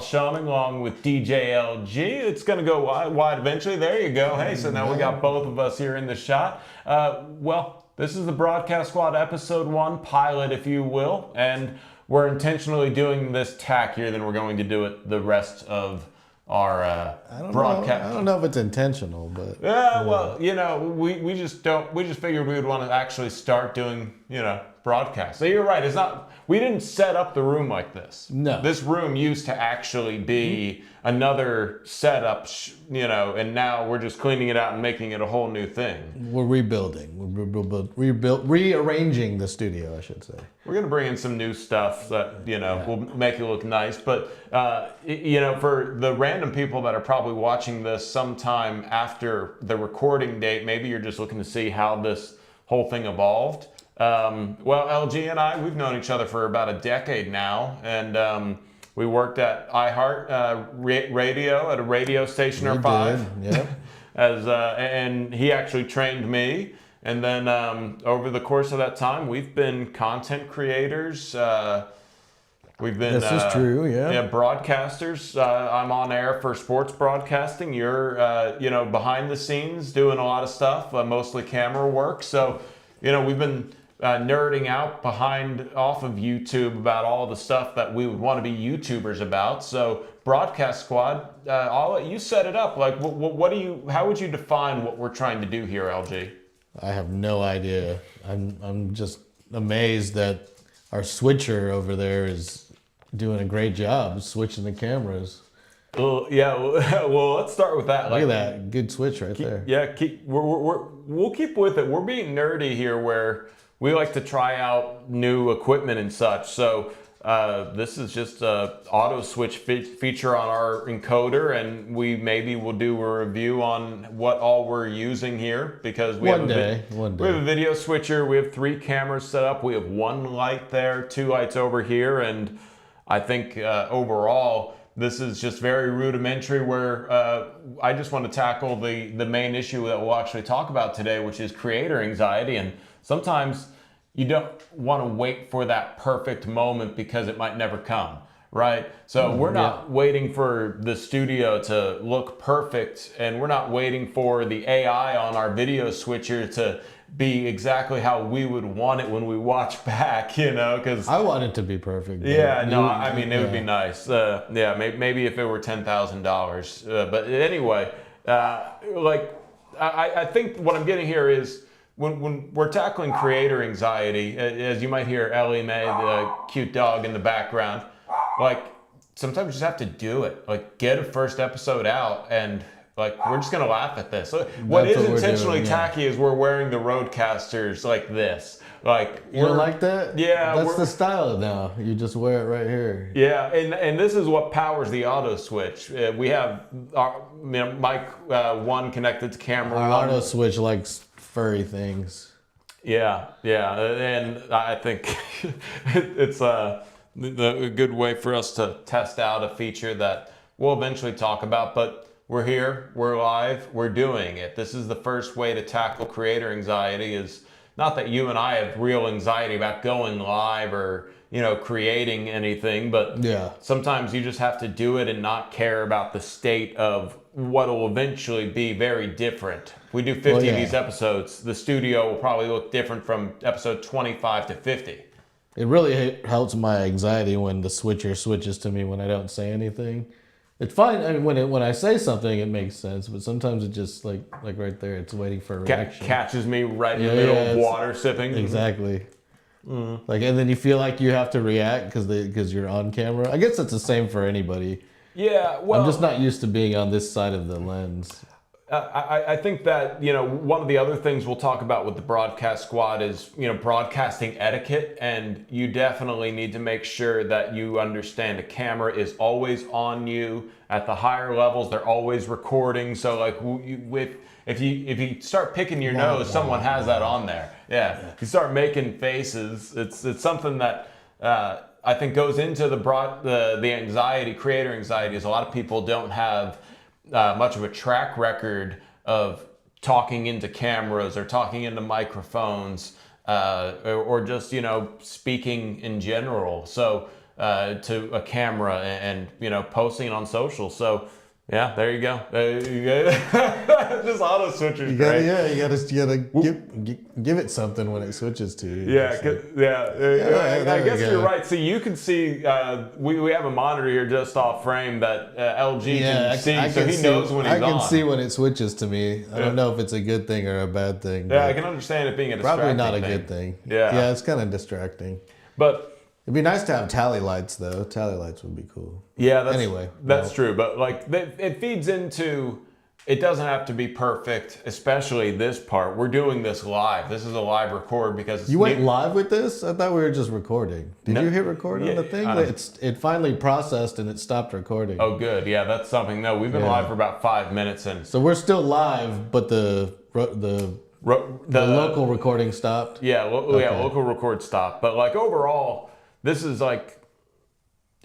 Shawning along with DJLG. It's going to go wide eventually. There you go. Hey, so now we got both of us here in the shot. Well, this is the Broadcast Squad episode 1, pilot, if you will, and we're intentionally doing this tackier than we're going to do it the rest of our broadcast. I don't know if it's intentional, but well, we just figured we would want to actually start doing, broadcast. So you're right. We didn't set up the room like this. No. This room used to actually be another setup, and now we're just cleaning it out and making it a whole new thing. we're rebuilding. We're rearranging the studio, I should say. We're going to bring in some new stuff that, will make it look nice. But, for the random people that are probably watching this sometime after the recording date, maybe you're just looking to see how this whole thing evolved. Well, LG and I, we've known each other for about a decade now, and we worked at iHeart Radio at a radio station or 5. Yeah. And he actually trained me, and then over the course of that time, we've been content creators. We've been This is true, yeah. Broadcasters. I'm on air for sports broadcasting. You're behind the scenes doing a lot of stuff, mostly camera work. So we've been nerding out off of YouTube about all the stuff that we would want to be YouTubers about. So Broadcast Squad, I'll let you set it up. Like, how would you define what we're trying to do here, LG? I have no idea. I'm just amazed that our switcher over there is doing a great job switching the cameras. Well, yeah. Well, let's start with that. Look at that good switch right there. Yeah, we'll keep with it. We're being nerdy here, where we like to try out new equipment and such. So this is just a auto switch feature on our encoder, and we maybe will do a review on what all we're using here, because we have a video switcher. We have 3 cameras set up. We have 1 light there, 2 lights over here, and I think overall this is just very rudimentary, where I just want to tackle the main issue that we'll actually talk about today, which is creator anxiety. And sometimes you don't want to wait for that perfect moment because it might never come, right? So we're not waiting for the studio to look perfect, and we're not waiting for the AI on our video switcher to be exactly how we would want it when we watch back, because I want it to I mean, it would be nice. Maybe if it were $10,000. But anyway, I think what I'm getting here is when we're tackling creator anxiety, as you might hear Ellie Mae, the cute dog in the background, sometimes you just have to do it. Get a first episode out, and we're just gonna laugh at this. What is intentionally tacky is we're wearing the Roadcasters like this. You don't like that? Yeah, that's the style now. You just wear it right here. Yeah, and this is what powers the auto switch. We have our mic 1 connected to camera. Our auto switch likes furry things. Yeah, and I think it's a good way for us to test out a feature that we'll eventually talk about. But we're here, we're live, we're doing it. This is the first way to tackle creator anxiety. Is not that you and I have real anxiety about going live or creating anything, but sometimes you just have to do it and not care about the state of what will eventually be very different. If we do 50 of these episodes, the studio will probably look different from episode 25 to 50. It really helps my anxiety when the switcher switches to me when I don't say anything. It's fine. I mean, when I say something, it makes sense, but sometimes it just like right there, it's waiting for a reaction. Catches me right in the middle of water sipping. Exactly. And then you feel like you have to react because you're on camera. I guess it's the same for anybody. Yeah, well, I'm just not used to being on this side of the lens. I think that, one of the other things we'll talk about with the Broadcast Squad is, broadcasting etiquette. And you definitely need to make sure that you understand a camera is always on you. At the higher levels, they're always recording. So if you start picking your nose, someone has that on there. Yeah. If you start making faces, it's something that I think goes into the anxiety, creator anxiety, is a lot of people don't have much of a track record of talking into cameras or talking into microphones or just speaking in general. So to a camera and posting it on social. So yeah, there you go. This auto switcher's great. Yeah, you gotta give it something when it switches to you. Yeah, I guess you're right. So you can see, we have a monitor here just off frame that LG can see, so he knows when he's on. I can see when it switches to me. I don't know if it's a good thing or a bad thing. Yeah, I can understand it being a distracting probably not a thing. good thing. Yeah, it's kind of distracting. But it'd be nice to have tally lights, though. Tally lights would be cool. Yeah, that's well. true. But like, it feeds into. It doesn't have to be perfect, especially this part. We're doing this live. This is a live record because you went live with this. I thought we were just recording. Did you hit record on the thing? It finally processed and it stopped recording. Oh, good. Yeah, that's something. No, we've been live for about 5 minutes, and so we're still live, but the local recording stopped. Yeah, local record stopped. But like overall, this is like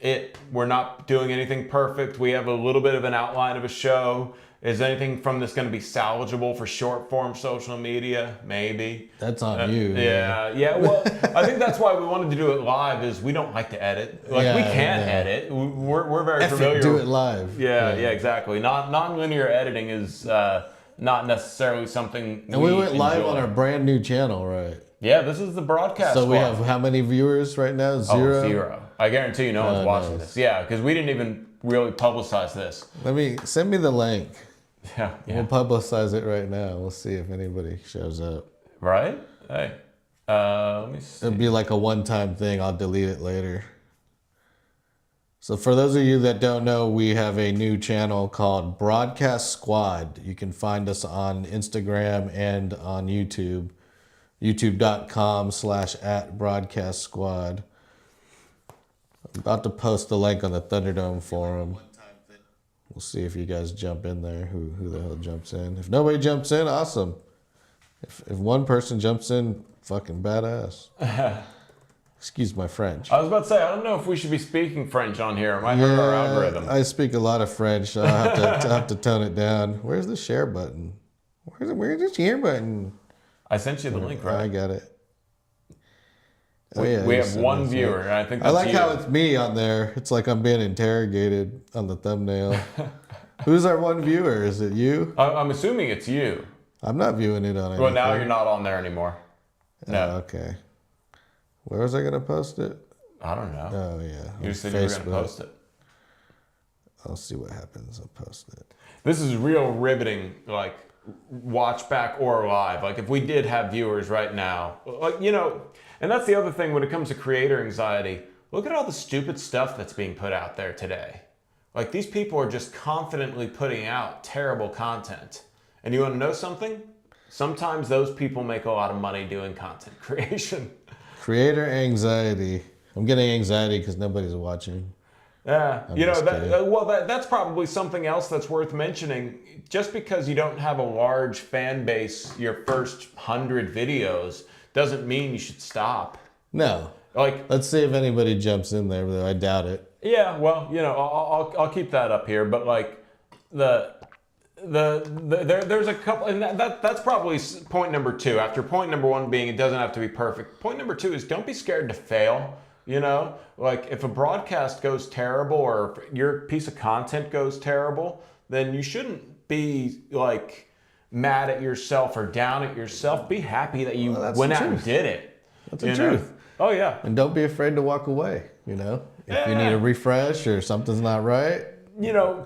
it. We're not doing anything perfect. We have a little bit of an outline of a show. Is anything from this going to be salvageable for short form social media? Maybe. That's on you. Yeah. Well, I think that's why we wanted to do it live. Is we don't like to edit. We can't edit. We're very familiar. Do it live. Yeah, exactly. Non-linear editing is not necessarily something. And we went live on our brand new channel, right? Yeah, this is the broadcast. So we have how many viewers right now? Zero. Oh, 0. I guarantee you, no one's watching this. Yeah, because we didn't even really publicize this. Send me the link. Yeah. We'll publicize it right now. We'll see if anybody shows up. Right? Hey. Let me see. It'll be like a one-time thing. I'll delete it later. So for those of you that don't know, we have a new channel called Broadcast Squad. You can find us on Instagram and on YouTube. YouTube.com/@Broadcast Squad. I'm about to post the link on the Thunderdome forum. We'll see if you guys jump in there. Who the hell jumps in? If nobody jumps in, awesome. If one person jumps in, fucking badass. Excuse my French. I was about to say, I don't know if we should be speaking French on here. It might hurt our algorithm. I speak a lot of French, so I'll have to tone it down. Where's the share button? Where's the share button? I sent you the link, right? I got it. We have one viewer, and I think that's I like how it's me on there. It's like I'm being interrogated on the thumbnail. Who's our one viewer? Is it you? I'm assuming it's you. I'm not viewing it on anything. Well, now you're not on there anymore. No. Okay. Where was I going to post it? I don't know. Oh, yeah. You said you were going to post it. I'll see what happens. I'll post it. This is real riveting, like, watch back or live. Like, if we did have viewers right now, like, and that's the other thing when it comes to creator anxiety. Look at all the stupid stuff that's being put out there today. Like, these people are just confidently putting out terrible content. And you want to know something? Sometimes those people make a lot of money doing content creation. Creator anxiety. I'm getting anxiety because nobody's watching. Yeah, that's probably something else that's worth mentioning. Just because you don't have a large fan base, your first 100 videos, doesn't mean you should stop. No. Like, let's see if anybody jumps in there, though I doubt it. Yeah, well, I'll keep that up here, but like there's a couple, and that's probably point number 2. After point number 1 being it doesn't have to be perfect. Point number 2 is don't be scared to fail. Like if a broadcast goes terrible or if your piece of content goes terrible, then you shouldn't be like mad at yourself or down at yourself. Be happy that you went out and did it. That's the truth. Oh yeah. And don't be afraid to walk away. If you need a refresh or something's not right.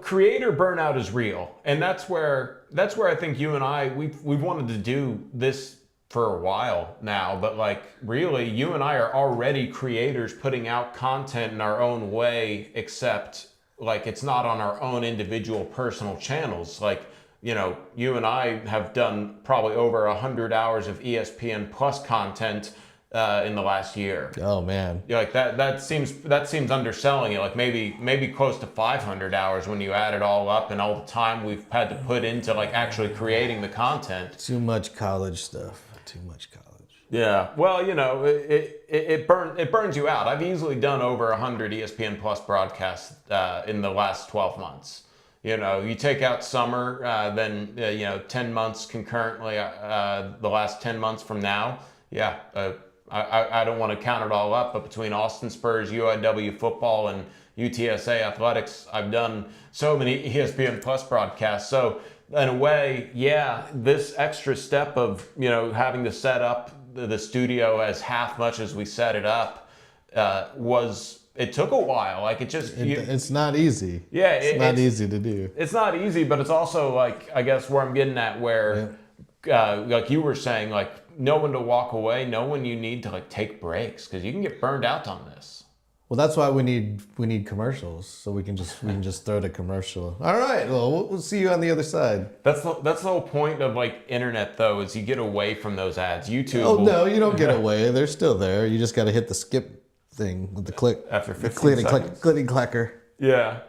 Creator burnout is real, and that's where I think you and I we've wanted to do this for a while now, but like really you and I are already creators putting out content in our own way, except like it's not on our own individual personal channels. Like, you and I have done probably over 100 hours of ESPN Plus content in the last year. Oh man. Like that seems underselling it. Like maybe close to 500 hours when you add it all up and all the time we've had to put into like actually creating the content. Too much college stuff. Too much college. Yeah. Well, it burns you out. I've easily done over 100 ESPN Plus broadcasts in the last 12 months. You take out summer, then 10 months concurrently. The last 10 months from now, yeah. I don't want to count it all up, but between Austin Spurs, UIW football, and UTSA athletics, I've done so many ESPN Plus broadcasts. So in a way, yeah, this extra step of, having to set up the studio as half much as we set it up it took a while. Like it's not easy. Yeah, it's not easy to do. It's not easy, but it's also like, I guess where I'm getting at, where like you were saying, like know when to walk away, know when you need to like take breaks, because you can get burned out on this. Well, that's why we need commercials, so we can just throw the commercial. All right, well, we'll see you on the other side. That's the whole point of like internet, though, is you get away from those ads. YouTube. Oh no, you don't get away. They're still there. You just got to hit the skip thing with the click after 15 seconds. Clicky clacker. Yeah,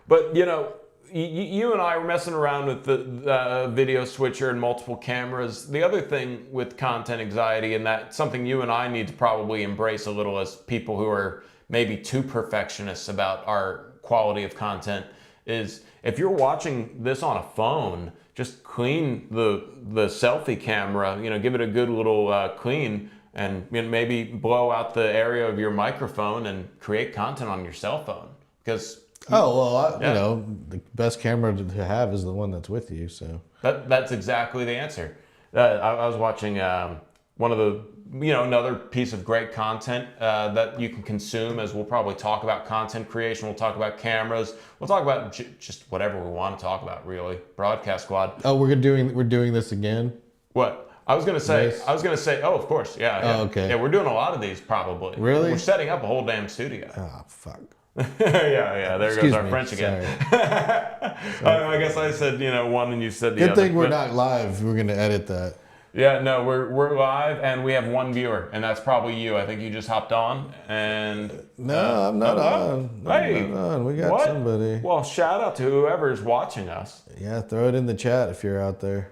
but you and I were messing around with the video switcher and multiple cameras. The other thing with content anxiety, and that's something you and I need to probably embrace a little as people who are maybe too perfectionists about our quality of content, is if you're watching this on a phone, just clean the selfie camera, give it a good little clean, and maybe blow out the area of your microphone and create content on your cell phone. Because the best camera to have is the one that's with you. So that's exactly the answer. I was watching one of the another piece of great content that you can consume, as we'll probably talk about content creation. We'll talk about cameras. We'll talk about just whatever we want to talk about, really. Broadcast Squad. Oh, we're doing this again? What? I was gonna say. Nice. I was gonna say. Oh, of course. Yeah. Oh, okay. Yeah, we're doing a lot of these probably. Really? We're setting up a whole damn studio. Oh, fuck. yeah. There Excuse goes our me. French again. Sorry. I guess I said one, and you said the Good other. thing we're not live. We're gonna edit that. Yeah, no, we're live, and we have one viewer, and that's probably you. I think you just hopped on, and no, I'm not on. Hey, I'm not on. We got somebody. Well, shout out to whoever's watching us. Yeah, throw it in the chat if you're out there.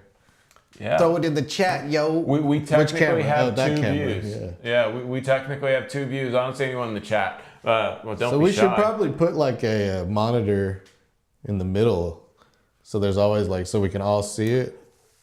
Yeah, throw it in the chat, yo. We technically have two views. Yeah, we technically have 2 views. I don't see anyone in the chat. Well, don't so be we shy. should probably put like a monitor in the middle, so there's always so we can all see it.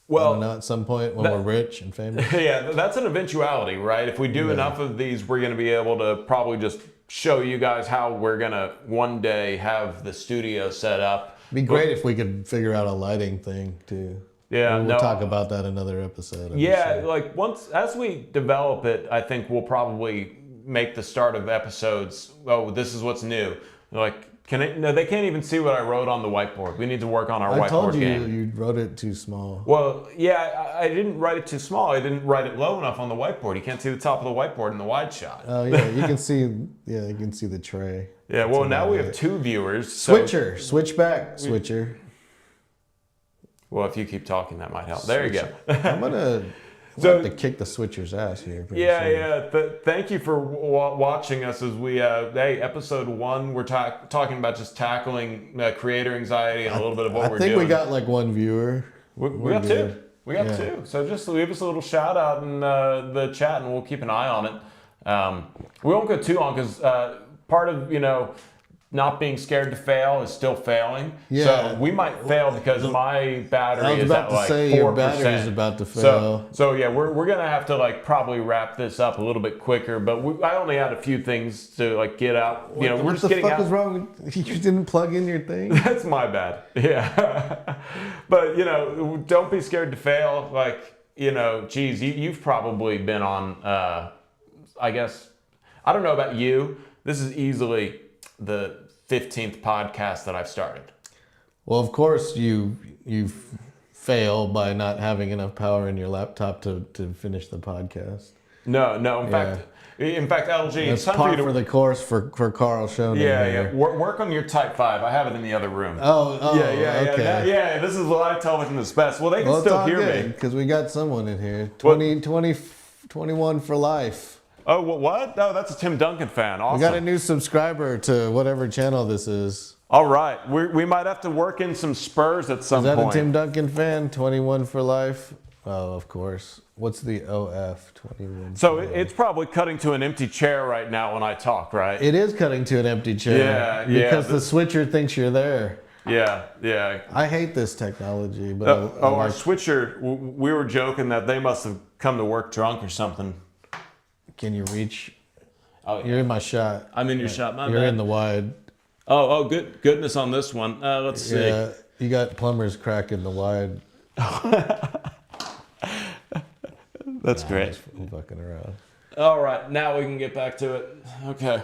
Well, I don't know, at some point when we're rich and famous. Yeah, that's an eventuality, right? If we do enough of these, we're going to be able to probably just show you guys how we're going to one day have the studio set up. It'd be great if we could figure out a lighting thing too. Yeah, we'll talk about that another episode. Yeah, like as we develop it, I think we'll probably make the start of episodes. Oh, this is what's new. Like, no, they can't even see what I wrote on the whiteboard. We need to work on our whiteboard I told you game. You wrote it too small. Well, yeah, I didn't write it too small. I didn't write it low enough on the whiteboard. You can't see the top of the whiteboard in the wide shot. Oh yeah, you can see. Yeah, you can see the tray. Yeah, well, now we have 2 viewers. Switcher, switch back, switcher. Well, if you keep talking, that might help. There you go. I'm gonna have to kick the switcher's ass here. Yeah. Thank you for watching us as we, episode 1, we're talking about just tackling creator anxiety and a little bit of what we're doing. I think we got like 1 viewer. We got 2. We got 2. So just leave us a little shout out in the chat, and we'll keep an eye on it. We won't go too long because part of, not being scared to fail is still failing. Yeah. So we might fail because my battery is at like 4%. Your battery is about to fail. So yeah, we're gonna have to probably wrap this up a little bit quicker. But I only had a few things to get out. We're just getting out. What the fuck is wrong with you? Didn't plug in your thing? That's my bad. Yeah. But don't be scared to fail. Geez, you've probably been on. I guess I don't know about you. This is easily the 15th podcast that I've started. Well, of course you fail by not having enough power in your laptop to finish the podcast. No. In fact, LG, it's time par for you for the course for Karl Schoening. Yeah. Work on your Type 5. I have it in the other room. Oh, yeah. Okay. This is live television is best. Well, they can still hear me because we got someone in here. 21 for life. Oh, what? Oh, that's a Tim Duncan fan. Awesome. We got a new subscriber to whatever channel this is. All right. We might have to work in some Spurs at some point. Is that a Tim Duncan fan? 21 for life? Oh, of course. What's the OF? 21. So it's probably cutting to an empty chair right now when I talk, right? It is cutting to an empty chair. Yeah. Because the switcher thinks you're there. Yeah. I hate this technology, but our switcher, we were joking that they must have come to work drunk or something. Can you reach? Oh, yeah. You're in my shot. I'm in your shot. My You're bad. in the wide. Oh, goodness on this one. Let's see. Yeah, you got plumber's crack in the wide. That's great. I'm fucking around. All right, now we can get back to it. Okay.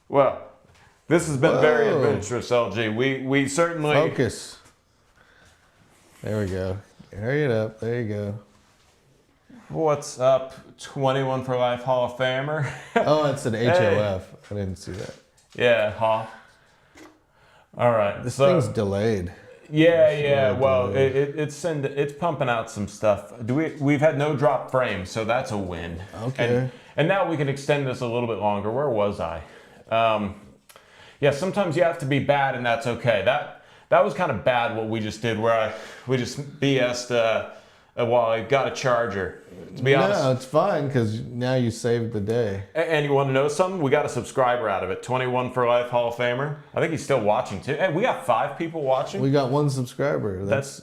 Well, this has been very adventurous, LG. We certainly Focus. There we go. Hurry it up. There you go. What's up, 21 for Life Hall of Famer? Oh, it's an HOF. I didn't see that. Yeah, Hall. All right. This thing's delayed. Yeah. Well, it's pumping out some stuff. We've had no drop frames, so that's a win. Okay. And now we can extend this a little bit longer. Where was I? Yeah. Sometimes you have to be bad, and that's okay. That was kind of bad what we just did, where we just BS'd while I got a charger. To be honest. No, it's fine because now you saved the day. And you want to know something? We got a subscriber out of it. 21 for Life Hall of Famer. I think he's still watching too. Hey, we got 5 people watching. We got 1 subscriber. That's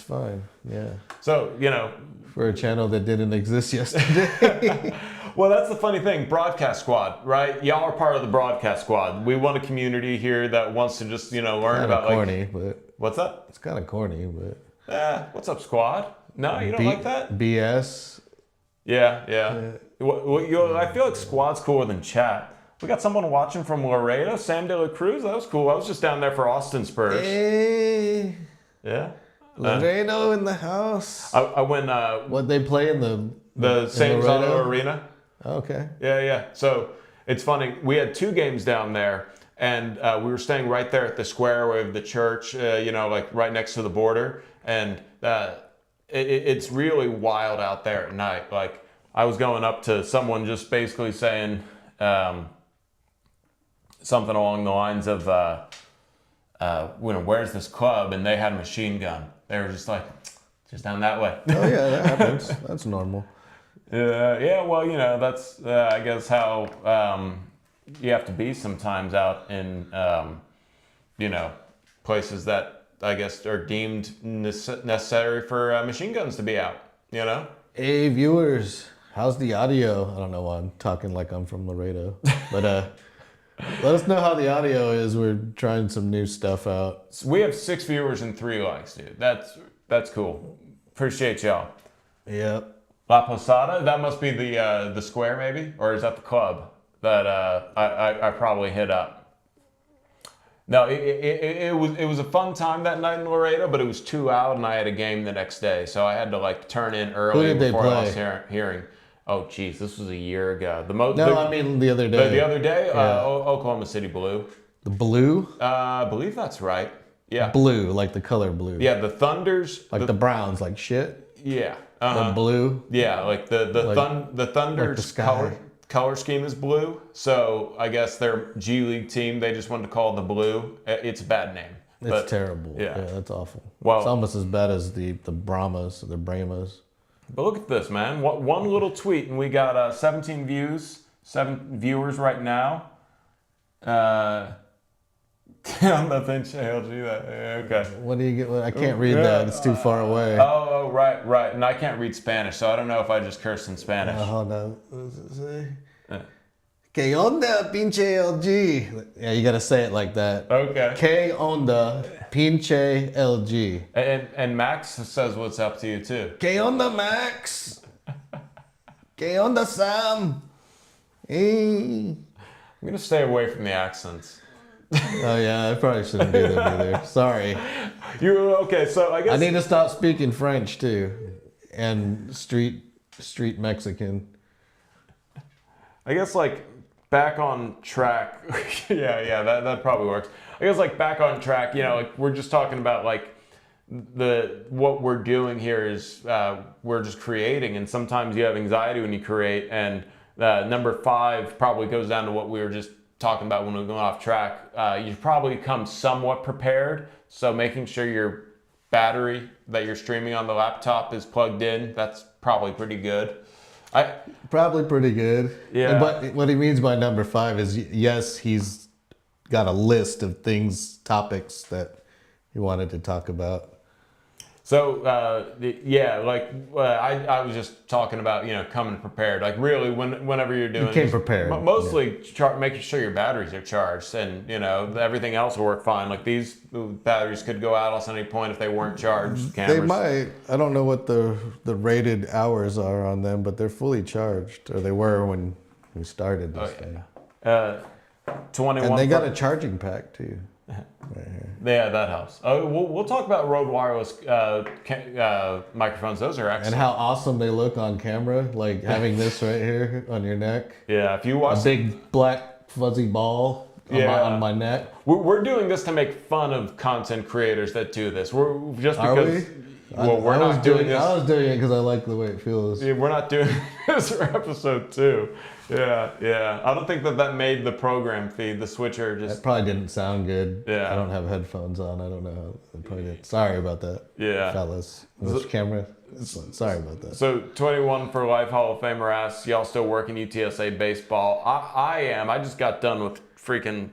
fine. Yeah. So, for a channel that didn't exist yesterday. Well, that's the funny thing. Broadcast Squad, right? Y'all are part of the Broadcast Squad. We want a community here that wants to just, learn about corny, but what's that? it's kind of corny, but What's up, Squad? No, you don't like that? BS. Yeah. Well, I feel like Squad's cooler than chat. We got someone watching from Laredo, Sam De La Cruz. That was cool. I was just down there for Austin Spurs. Hey, Yeah. Laredo in the house. I went. What they play in the St. Zano Arena. Okay. Yeah. So it's funny. We had 2 games down there, and we were staying right there at the square of the church. Like right next to the border, and it's really wild out there at night. Like I was going up to someone just basically saying something along the lines of, where's this club? And they had a machine gun. They were just like, just down that way. Oh yeah, that happens. That's normal. Yeah. Well, that's I guess how you have to be sometimes out in places that I guess are deemed necessary for machine guns to be out. Hey viewers, how's the audio? I don't know why I'm talking like I'm from Laredo, but let us know how the audio is. We're trying some new stuff out. So we have 6 viewers and 3 likes, dude. That's cool. Appreciate y'all. Yep. La Posada, that must be the square maybe, or is that the club that I probably hit up? No, it was a fun time that night in Laredo, but it was too loud, and I had a game the next day, so I had to turn in early Who did they before play? I lost hearing. Oh, geez, this was a year ago. I mean the other day. The other day, Yeah. Oklahoma City Blue. The blue? I believe that's right. Yeah. Blue, like the color blue. Yeah, the Thunders. Like the Browns, like shit. Yeah. The blue. Yeah, like the Thunder's sky. color scheme is blue. So I guess their G League team, they just wanted to call it the Blue. It's a bad name. It's terrible. Yeah. That's awful. Well, it's almost as bad as the Brahmas, the Brahmas. But look at this, man. One little tweet, and we got 17 views, 7 viewers right now. On the thing, okay. What do you get? I can't read that. It's too far away. Oh, right. And I can't read Spanish, so I don't know if I just cursed in Spanish. Hold on. What does it say? ¿Qué onda, pinche LG? Yeah, you gotta say it like that. Okay. ¿Qué onda, pinche LG? And Max says what's up to you too. ¿Qué onda, Max? ¿Qué onda, Sam? Hey. I'm gonna stay away from the accents. Oh yeah, I probably shouldn't do them either. Sorry. Okay? So I guess I need to stop speaking French too, and street Mexican. I guess back on track. yeah, that probably works. I guess back on track. We're just talking about what we're doing here is we're just creating, and sometimes you have anxiety when you create. And number 5 probably goes down to what we were just talking about when we were going off track. You probably come somewhat prepared, so making sure your battery that you're streaming on the laptop is plugged in, that's probably pretty good. Probably pretty good. Yeah. But what he means by number 5 is yes, he's got a list of topics that he wanted to talk about. So yeah, like I was just talking about coming prepared. Like really, whenever you're doing, You came prepared. Mostly making sure your batteries are charged, and everything else will work fine. Like these batteries could go out at any point if they weren't charged. Cameras. They might. I don't know what the rated hours are on them, but they're fully charged, or they were when we started this thing. 21. And they got a charging pack too. Right here. Yeah, that helps. We'll talk about Rode wireless microphones. Those are excellent. And how awesome they look on camera, like having this right here on your neck. Yeah, if you watch a big black fuzzy ball on my neck. We're doing this to make fun of content creators that do this. We're just because. Are we? Well, we're not doing this. I was doing it because I like the way it feels. Yeah, we're not doing this for episode 2. Yeah. I don't think that made the program feed. The switcher just. It probably didn't sound good. Yeah. I don't have headphones on. I don't know. It probably didn't. Sorry about that. Yeah. Fellas. Which camera? Sorry about that. So 21 for Life Hall of Famer asks, y'all still working UTSA baseball? I am. I just got done with freaking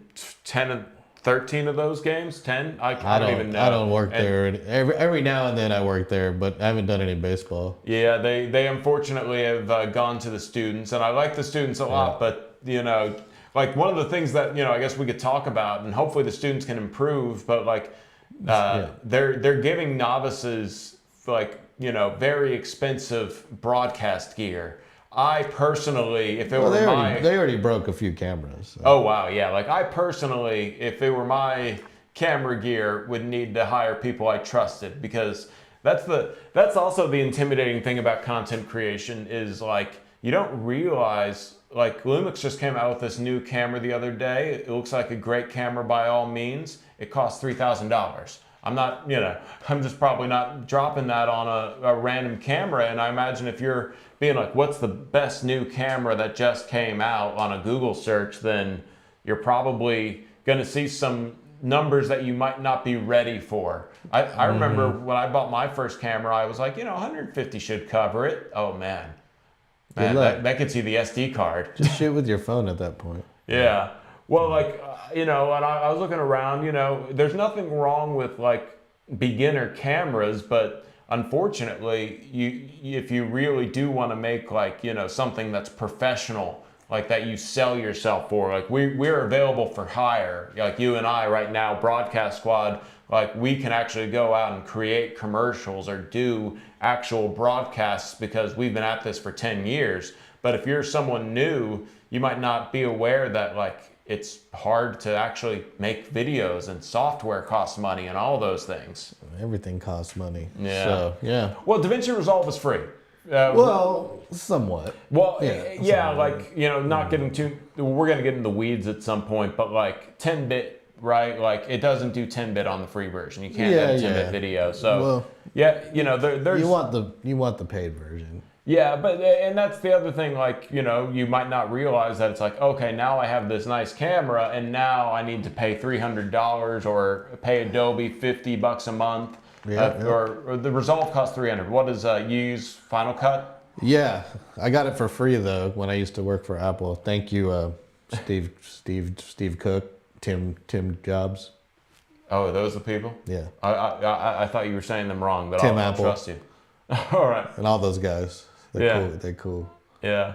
13 of those games. 10? I don't even know. I don't work there. Every now and then I work there, but I haven't done any baseball. Yeah, they unfortunately have gone to the students, and I like the students a lot, but like one of the things that I guess we could talk about, and hopefully the students can improve, but like they're giving novices like very expensive broadcast gear. I personally, if it were they already broke a few cameras. So. Oh wow, yeah. Like I personally, if it were my camera gear, would need to hire people I trusted, because that's also the intimidating thing about content creation is like you don't realize, like Lumix just came out with this new camera the other day. It looks like a great camera by all means. It costs $3,000. I'm not, I'm just probably not dropping that on a random camera. And I imagine if you're being like, what's the best new camera that just came out on a Google search, then you're probably going to see some numbers that you might not be ready for. I remember when I bought my first camera, I was like, 150 should cover it. Oh man, that gets you the SD card. Just shoot with your phone at that point. Yeah. Well, like, and I was looking around, there's nothing wrong with like beginner cameras, but unfortunately, if you really do want to make like, something that's professional, like that you sell yourself for, like we're available for hire, like you and I right now, Broadcast Squad, like we can actually go out and create commercials or do actual broadcasts because we've been at this for 10 years. But if you're someone new, you might not be aware that like it's hard to actually make videos, and software costs money and all those things. Everything costs money. Yeah. So, yeah. Well, DaVinci Resolve is free. Well, somewhat. Well, yeah, like, not getting too, we're going to get in the weeds at some point, but like 10-bit, right? Like it doesn't do 10-bit on the free version. You can't have 10-bit video. So, there's... You want the paid version. Yeah, and that's the other thing, like, you might not realize that it's like, okay, now I have this nice camera and now I need to pay $300 or pay Adobe $50 a month. Or the Resolve costs $300. What does you use Final Cut? Yeah, I got it for free though when I used to work for Apple. Thank you, Steve Cook, Tim Jobs. Oh, are those the people? Yeah. I thought you were saying them wrong, but I'll trust you. All right. And all those guys. They're cool. Yeah.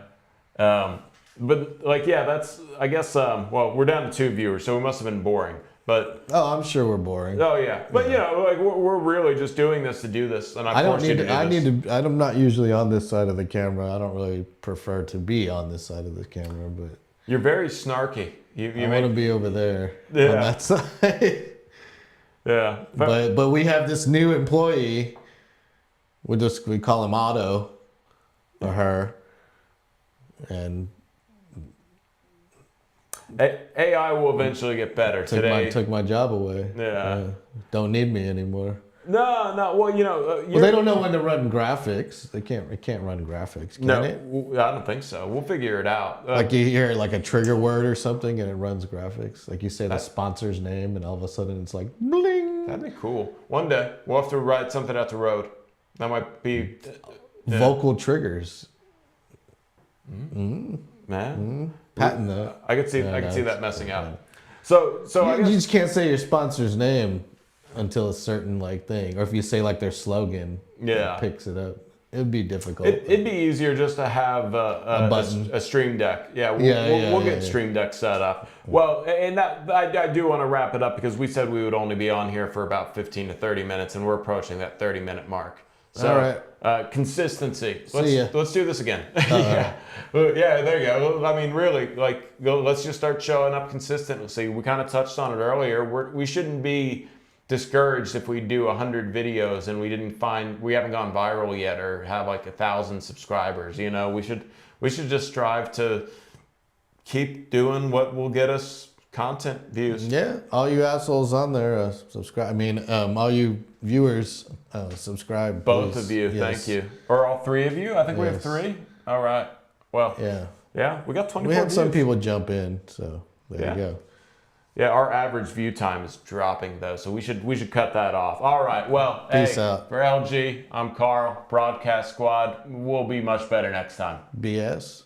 But like, that's, I guess, well, we're down to 2 viewers, so we must have been boring. But I'm sure we're boring. Oh yeah, but like we're really just doing this to do this, and I'm not usually on this side of the camera. I don't really prefer to be on this side of the camera, but you're very snarky. You want to be over there on that side. Yeah, but we have this new employee. We call him Otto, or her, and AI will eventually get better. Took my job away. Yeah. Don't need me anymore. No. Well, they don't know when to run graphics. It can't run graphics. Can it? I don't think so. We'll figure it out. Like you hear like a trigger word or something, and it runs graphics. Like you say the sponsor's name, and all of a sudden it's like bling. That'd be cool. One day we'll have to write something out the road. That might be vocal triggers. Man. Patent that. I could see that messing up. So you just can't say your sponsor's name until a certain like thing, or if you say like their slogan, Yeah. it picks it up. It would be difficult. It'd be easier just to have a Stream Deck. Yeah, we'll get Stream Deck set up. Well, and that I do want to wrap it up because we said we would only be on here for about 15 to 30 minutes, and we're approaching that 30-minute mark. So, all right. Consistency. See ya. Let's do this again. Yeah, there you go. I mean, really, let's just start showing up consistently. We kind of touched on it earlier. We shouldn't be discouraged if we do 100 videos and we haven't gone viral yet or have like 1,000 subscribers. You know, we should just strive to keep doing what will get us content views. Yeah, all you assholes on there, subscribe. I mean, all you viewers, subscribe. Both please. of you, Yes. thank you. Or all three of you? I think we have Yes. 3. All right. Well, Yeah. we got 24 We had views. some people jump in, so there you go. Yeah, our average view time is dropping though, so we should cut that off. All right. Well, Peace hey, out. For LG, I'm Karl. Broadcast Squad. We'll be much better next time. BS.